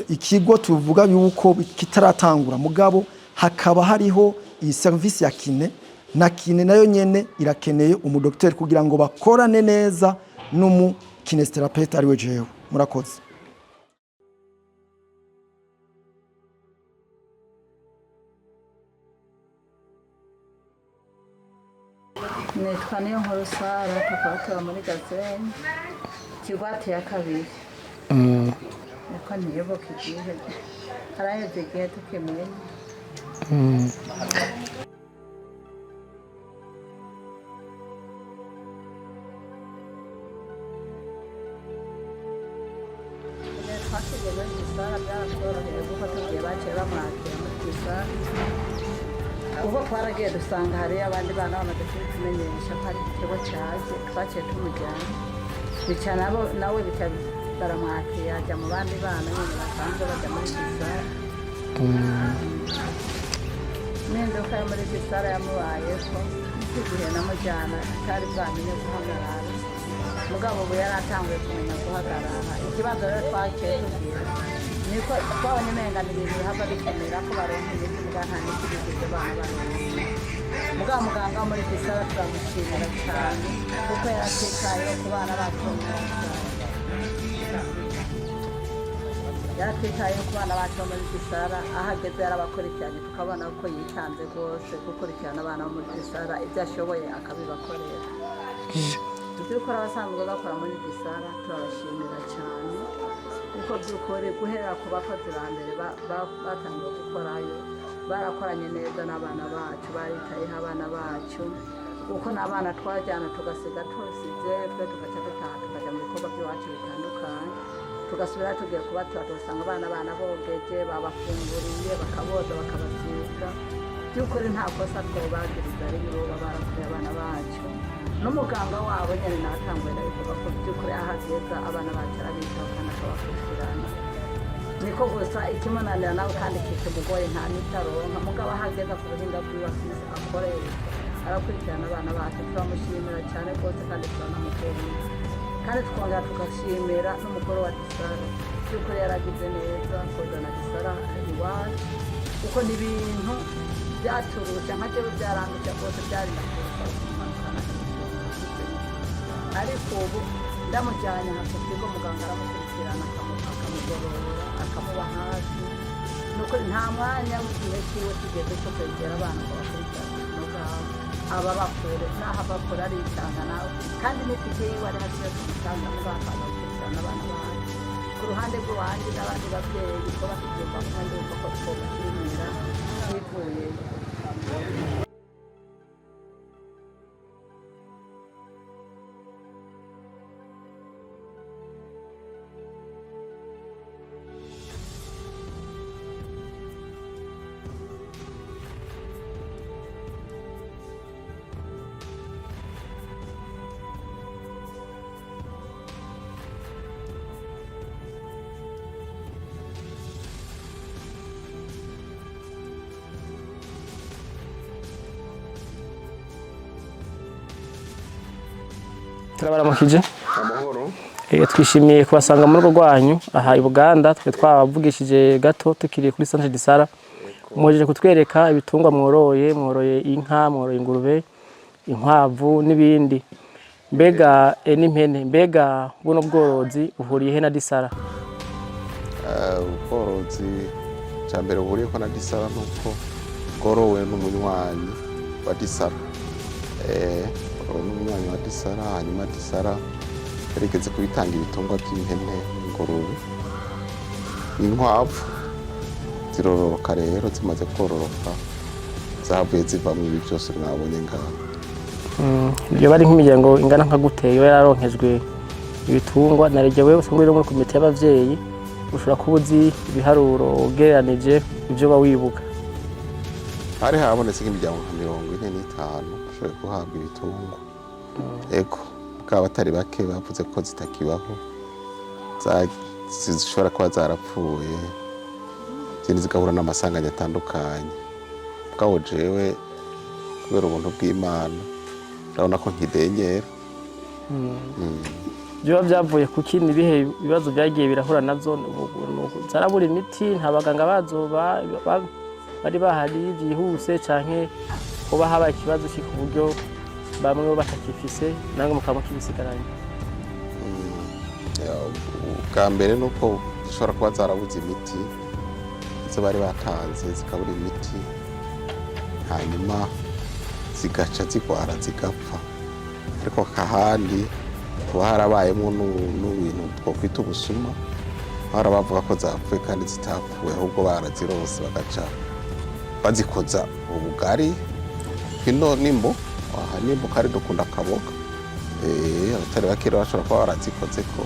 ikigo tuvuga yuko kitaratangura mugabo hakaba hariho iyi service ya kine na kine nayo nyene irakeneye umudokteur kugira ngo bakorane neza n'umu kinesiotherapeuta ariwe jewe. Murakoze. Nitwa Niyonkuru Sara, tukaba muri Gasenyi, Kigwati ya kabiri. Niko ntiyoboka igihe, haraheze igihe tukimenya. Twasigaye muri Gisara byaratworoheye kuko tugiye baciye bamwakira muri Gisara. Ubwo twaragiye dusanga hariyo abandi bana bamaze kutumenyesha ko hari ikigo cyaje, twaciye tumujyana. Bica nawe bica baramwakira ajya mu bandi bana nyine basanzwe bajya muri Gisara. N'induka yo muri Gisara yamubayeho igihe namujyana atari bwamenye guhagarara. Mugabo ubu yari atanguye kumenya guhagarara. Ikibazo rero twaciye tugira niko twabonye umenga ni ibintu bihava bikenera ko baronka imiti mbwa nta n'ikibigeze bana baronka. Mugabo muganga wo muri Gisara turamushimira cyane kuko yaratwitayeho ku bana bacu yaratwitayeho ku bana bacu muri Gisara, aho ageze yarabakurikiranye tukabona ko yitanze rwose gukurikirana abana bo muri Gisara ibyo ashoboye akabibakorera. Dukora abasanzwe bakora muri Gisara turabashimira cyane kuko by'ukuri guhera ku bakozi ba mbere batangiye gukorayo barakoranye neza n'abana bacu, baritayeho abana bacu kuko n'abana twajyana tugasiga tusize twe tugaca dutaha tukajya mu bikorwa by'iwacu bitandukanye, tugasubira tugiye kubatura tugasanga abana bogeje babafunguriye bakaboza bakabasiga. By'ukuri nta kosa twobagiriza rero barakoreye abana bacu. N'umuganga wabo nyine natanguye ndabivuga ko by'ukuri ahageza abana bacu arabitaho kandi akabakurikirana. Niko gusa ikimunanira nawe kandi kitugoye nta n'itaronka mugabo ahageza ku buhinga bwiwe akorera arakurikirana abana bacu. Turamushimira cyane rwose kandi turanamukunda kandi twongera tugashimira n'umugore wa Gisara by'ukuri yaragize neza kuzana Gisara iwacu kuko n'ibintu byaturusha nka jewe byarandusha rwose byari nakusa ariko ubu ndamujyanye nka kigo muganga aramukurikirana akamugorora akamuba hafi nuko nta mwanya w'igihe kiwe kigeze cyo kwegera abana ngo bakurikirane n'ubwabo aba bakure n'aho bakora aritanga nawe kandi n'itike yiwe ari hasi yo kumutanga muganga agakurikirana abana bacu. Ku ruhande rw'iwanjye n'abandi babyeyi ko bakigomba kumwe ndumva ko twobashimira bivuye. Turabaramukije amahoro. Twishimiye kubasanga muri rwo rwanyu aha i Buganda. Twe twabavugishije gato tukiriye kuri Centre Gisara, mujeje kutwereka ibitungwa mworoye inka, mworoye ingurube, inkwavu n'ibindi. Mbega n'impene, mbega buno bworozi buhuriye he na Gisara? Ubworozi cya mbere buhuriye ko na Gisara nuko bworowe n'umunywanyi wa Gisara. N'umwanya wa Gisara, hanyuma Gisara yarigeze kubitanga ibitungwa by'impene, ingurube, inkwavu zirororoka. Rero zimaze kororoka zavuye zivamo ibi byose mwabonye ngaho. Iyo bari nk'imiryango ingana nka gute iyo yararonkejwe ibitungwa narege wewe usanga uri muri komite y'abavyeyi ushobora kuba uzi ibiharuro ugereranije ibyo bawibuka? hari habonetse nk'imiryango nka 45 bashoboye guhabwa ibitungwa ego bwa batari bake bavuze ko zitakibaho zishobora kuba zarapfuye zindi zigahura n'amasanganya atandukanye bwaho jewe kubera ubuntu bw'Imana urabona ko nkidenyera biba byavuye ku kindi bihe ibibazo byagiye birahura navyo zarabura imiti nta baganga bazoba bari bahari byihuse canke kuba haba ikibazo ku buryo bamwe batakifise namwe mukaba kibisigaranye bwa mbere nuko zishobora kuba zarabuze imiti izo bari batanze zikabura imiti hanyuma zigaca zigwara zigapfa ariko kahandi kuba harabayemo n'ibintu twokwita ubusuma barabavuga ko zapfuye kandi zitapfuye ahubwo barazirose bagaca bazikoza ubugari kino nimbo aha nimbo kari dukunda akaboga abatari bakira bashobora kuba barazikoze ko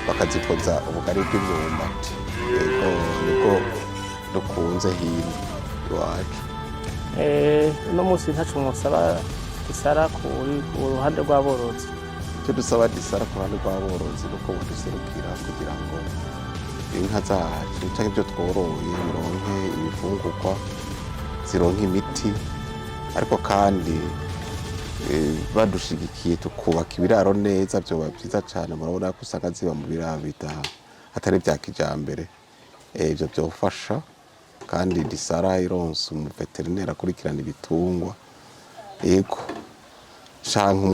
bakazikoza ubugari bw'imyumbati yego niko dukunze hino iwacu uno munsi ntacu musaba Disara ku ruhande rw'aborozi icyo dusaba Disara ku ruhande rw'aborozi nuko baduserukira kugira ngo inka zacu cyangwa ibyo tworoye bironke ibifungurwa zironke imiti ariko kandi badushigikiye tukubaka ibiraro neza byoba byiza cyane murabona ko usanga ziba mu biraro atari bya kijambere ibyo byofasha kandi Disara ironse umuveterineri akurikirana ibitungwa yego canke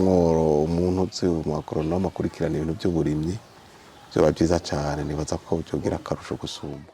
umuntu uzi umwagoronome akurikirana ibintu by'uburimyi byoba byiza cyane nibaza ko byogira akarusho gusumba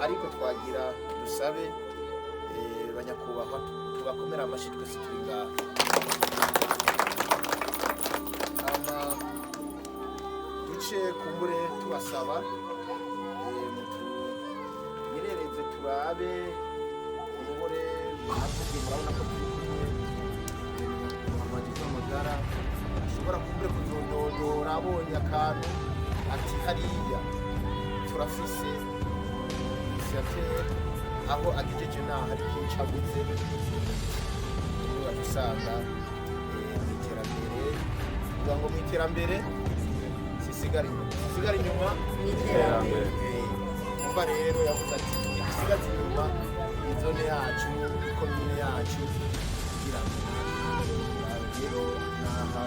ariko twagira dusabe banyakubahwa tubakomera amashyi twese turi ngaha duce kumbure tubasaba tugerereze turabe kumbure murabona ko turi kumwe amagara ashobora kumbure kuzododora abonye akantu ati hariya turafise isyatere aho agejeje naho hari byinshi abuze niba dusanga mu iterambere kugira ngo mu iterambere sisigara inyuma mu iterambere umva rero yavuze ati isigaze inyuma izone yacu ikomine yacu kugira ngo rero naha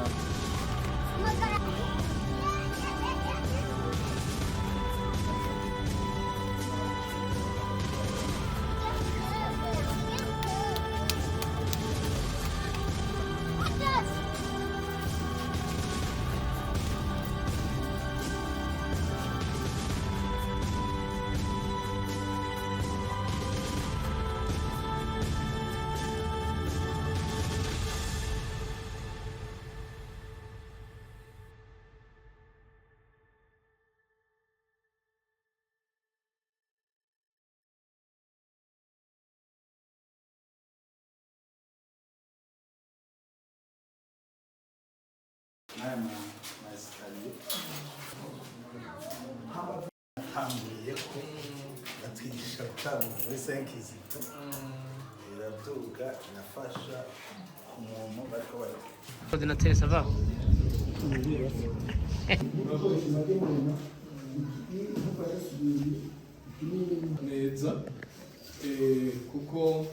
Hamburiye ko batwigisha gutanga muri senkizito iraduga inafasha umuntu bariko bari ordinateur ça va neza kuko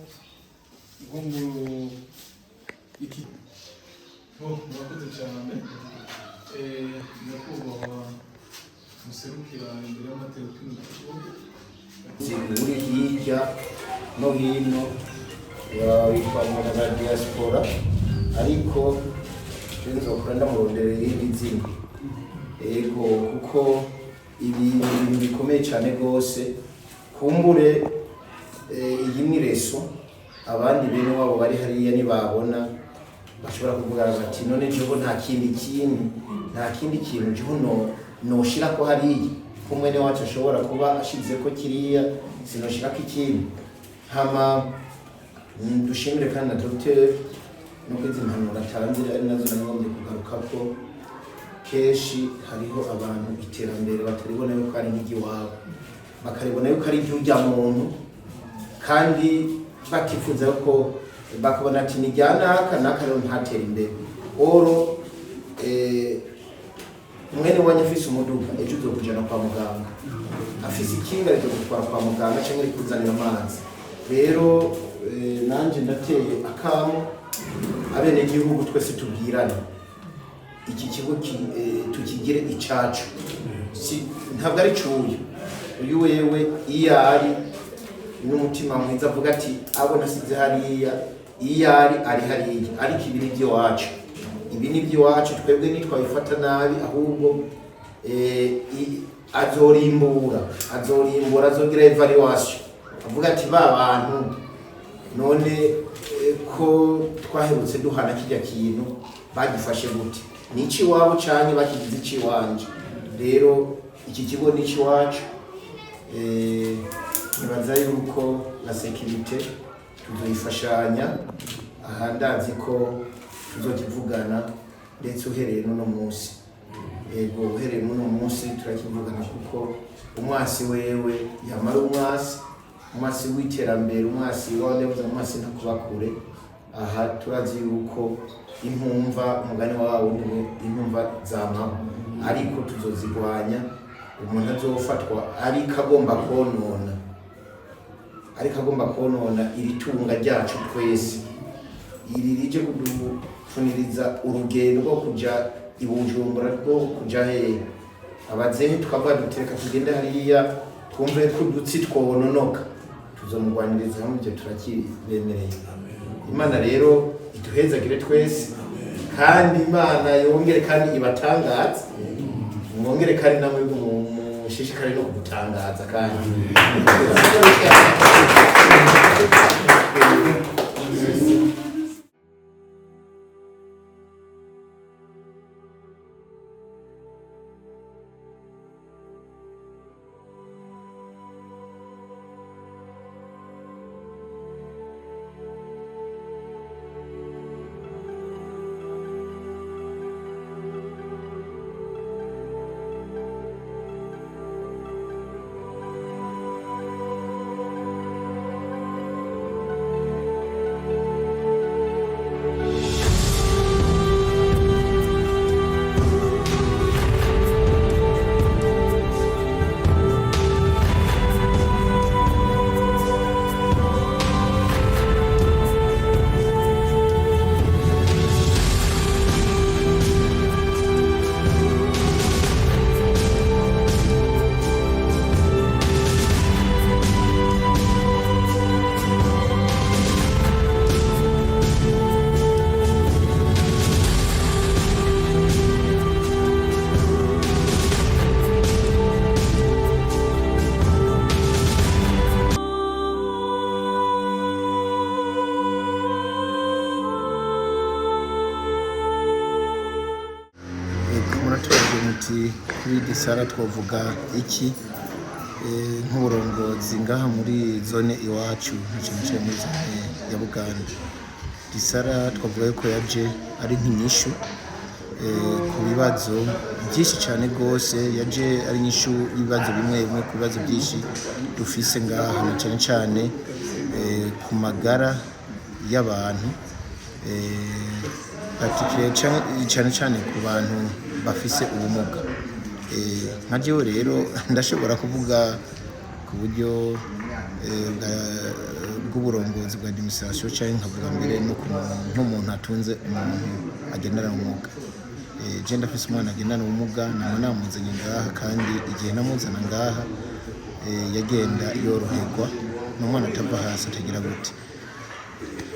nko mu iki murakoze cyane nyakubahwa muserukira imbere y'amategeko uri hirya no hino witwara na diaspora ariko nzokora ndamurondera irindi zina ego kuko ibintu bikomeye cyane rwose kumbure iyi ni reso abandi bene wabo bari hariya nibabona bashobora kuvuga bati none jeho nta kindi kintu jeho noshira ko hariya ko mwene wacu ashobora kuba ashize ko kiriya sinoshira ko ikindi hama dushimire kandi na docteur nuko izi mpanuro atanze ari nazo nangombye kugaruka ko keshi hariho abantu iterambere bataribona yuko ari nk'igiwabo bakaribona yuko ari iby'urya muntu kandi bakifuza ko bakabona ati nijyanaka nakarero ntatera imbere oro mwene wanye afise umuduga ejo uzokujana kwa muganga afise ikinga ryo gutwara kwa muganga cyangwa ari kuzanira amazi rero nanje ndateye akamo abene gihugu twese tubwirane iki kigo tukigire icacu ntabwo ari cuyo uyu wewe iyo ari n'umutima mwiza avuga ati abo nasize hariya iyo ari hariya ariko ibi ni by'iwacu ibi ni by'iwacu twebwe nitwabifata nabi ahubwo azorimbura azogira evaluation avuga ati ba bantu none ko twaherutse duhana kijya kintu bagifashe gute nici wabo cyane bakigize ici wanje rero iki kigo nici wacu nibaza yuko na security tuzoyifashanya ahandazi ko tuzokivugana ndetse uhereye no munsi ego uhereye no munsi turakivugana kuko umwasi wewe yamara umwasi w'iterambere umwasi w'abadebuza umwasi ntakubakure aha turazi yuko impumva umugani wawo ni impumva zama ariko tuzozigwanya umuntu azofatwa ariko agomba konona iri tunga ryacu twese iri rije kudufuniriza urugendo rwo kuja ibujumbura rwo kuja hehe abazehe tukavuga dutereka tugende hariya twumve ko udutsi twononoka tuzomugwaniriza hamwe ibyo turakibemereye imana rero iduhezagire twese kandi imana yongere kandi ibatangaze mwongere kandi namwe mushishikare no kudutangaza kandi kuri Disara twavuga iki nk'uburongozi ngaha muri zone iwacu cyane muri zone ya Buganda. Disara twavuga ko yaje ari nk'inyishu ku bibazo byinshi cyane rwose, yaje ari inyishu y'ibibazo bimwe bimwe ku bibazo byinshi dufise ngaha cyane cyane ku magara y'abantu, cyane cyane ku bantu bafise ubumuga. Nka jewe rero ndashobora kuvuga ku buryo bw'uburongozi bwa administration cyangwa nkavuga mbere no nk'umuntu atunze umuntu agendana ubumuga. Je ndafise umwana agendana ubumuga, nama namuzanye ngaha, kandi igihe namuzana ngaha yagenda yoroherwa, n'umwana atava hasi atagira gute.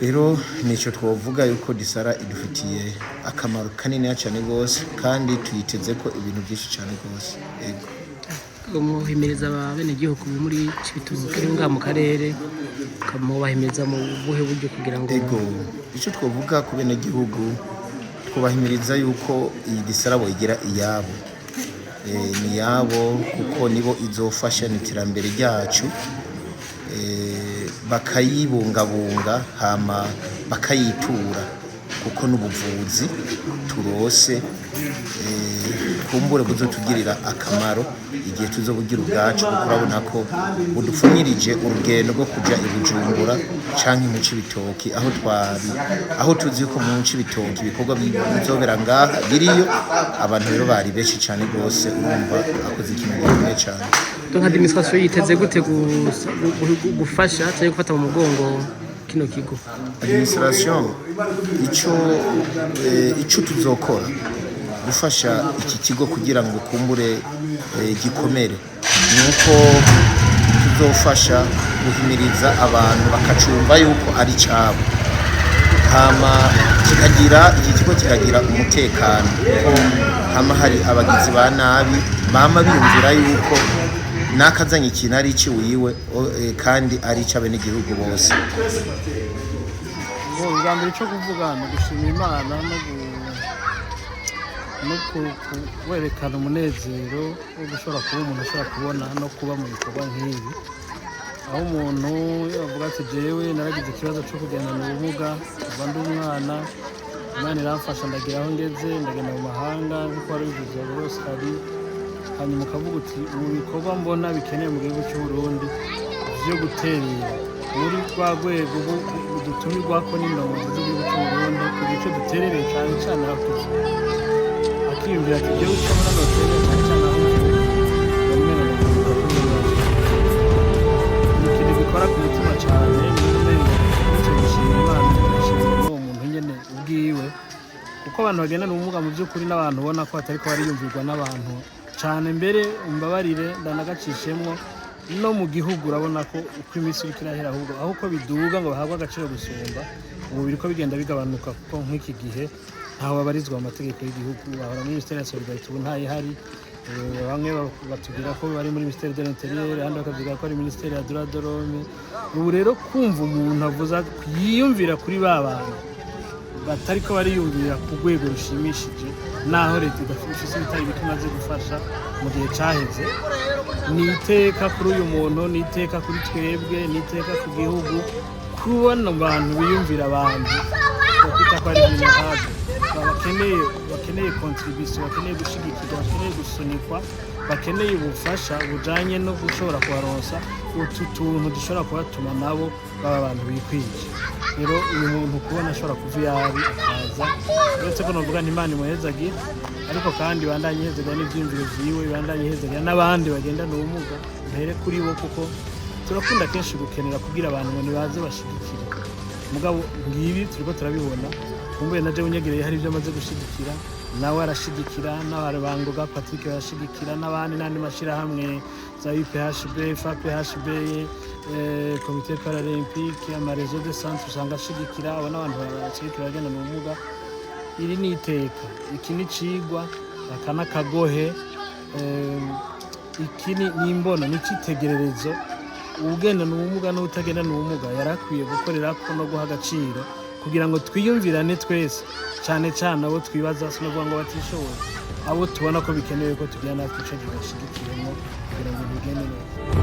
Rero nico twavuga yuko Disara idufitiye akamaro kanini cyane gose, kandi tuyiteze ko ibintu byinshi cyane gose. Yego, umuhimiriza abene gihugu muri Cibitoke nga mu karere kamubahimiriza mu buhe buryo kugira ngo yego ico twavuga ku bene gihugu, twubahimiriza yuko iyi Disara boyigira iyabo, ni yabo kuko nibo izofasha n'iterambere ryacu, bakayibungabunga hama bakayitura, kuko n'ubuvuzi turose kumbure buzotugirira akamaro igihe tuzobugira ubwacu, kuko urabona ko budupfunyirije urugendo rwo kuja i Bujumbura canke mu Cibitoki, aho tuzi ko mu Cibitoki ibikorwa bizobera ngaha biriyo, abantu rero bari benshi cyane rwose, urumva akoze ikintu gikomeye cyane. nka administration yiteze gute gufasha cyangwa gufata mu mugongo kino kigo? Administration ico tuzokora gufasha iki kigo kugira ngo kumbure gikomere, nuko tuzofasha guhimiriza abantu bakacumva yuko ari cyabo, hama iki kigo kikagira umutekano, hama hari abagizi ba nabi bama biyumvira yuko nakazanye ikintu ari iki wiwe, kandi ari icabe n'igihugu bose. Ubwambere cyo kuvuga no gushimira Imana no kwerekana umunezero wo gushobora kuba umuntu ashobora kubona no kuba mu bikorwa nk'ibi, aho umuntu yavuga ati jewe naragize ikibazo cyo kugendana ubumuga kuva ndi umwana, Imana iramfasha ndagira aho ngeze, ndagenda mu mahanga kuko ari bivuze bose ari, hanyuma ukavuga uti ubu bikorwa mbona bikenewe mu gihugu cy'u Burundi byo guterera muri rwa rwego dutumirwako n'indongozi z'igihugu cy'u Burundi kugira icyo duterereye cyane cyane aho tuzi, akiyumvira ati igihugu cyo muri ano terere cyane cyane aho ni ikintu gikora ku mutima cyane, ndetse gushimira Imana gushimira n'uwo muntu nyene ubwiwe, kuko abantu bagendana ubumuga mu by'ukuri n'abantu ubona ko batariko bariyumvirwa n'abantu cyane. Mbere umbabarire ndanagacishemwo no mu gihugu urabona ko uko iminsi iriko irahera, ahubwo aho uko biduga ngo bahabwe agaciro gusumba, ubu biriko bigenda bigabanuka, kuko nk'iki gihe ntaho babarizwa mu mategeko y'igihugu, bahora muri Ministeri ya Solidarité ubu ntayihari, bamwe batubwira ko bari muri Ministère de l'Intérieur abandi bakavuga ko ari Ministère ya Droit de l'Homme. Ubu rero kumva umuntu avuza yiyumvira kuri ba bantu batari ko bariyumvira ku rwego rushimishije naho leta idafite ibitari bike imaze gufasha mu gihe cyaheze, ni iteka kuri uyu muntu, ni iteka kuri twebwe, ni iteka ku gihugu kubona abantu biyumvira abantu bakwita ko ari ibintu habi bakeneye contribution, bakeneye gushigikirwa, bakeneye gusunikwa, bakeneye ubufasha bujanye no gushobora kubaronsa utu tuntu dushobora kubatuma nabo baba abantu bikwije. Rero uyu muntu kubona ashobora kuva yabi akaza, uretse ko novuga nti Imana imuhezagira, ariko kandi bandanye ihezagera n'ivyiyumviro vyiwe, bandanye ihezagera n'abandi bagendana ubumuga, mpere kuri bo kuko turakunda kenshi gukenera kugira abantu ngo nibaze bashigikire. Mugabo ngibi turiko turabibona, kumbuye na jewe unyegereye hari ibyo amaze gushigikira, nawe arashigikira, n'ababangoga Patrick arashigikira, n'abandi n'andi mashirahamwe za UPHB, FAPHB, Comité Paralympique, amarezo de centre usanga ashigikira, abo n'abantu bashigikira bagendana ubumuga. Iri ni iteka, iki ni cigwa, aka n'akagohe, iki ni imbona, ni icitegererezo ugendana ubumuga n'utagendana ubumuga yarakwiye gukorerako no guha agaciro kugira ngo twiyumvirane twese, cyane cyane abo twibaza sinovuga ngo batishoboye, abo tubona ko bikenewe ko tugira natwe ico tubashigikiremo kugira ngo bigende neza.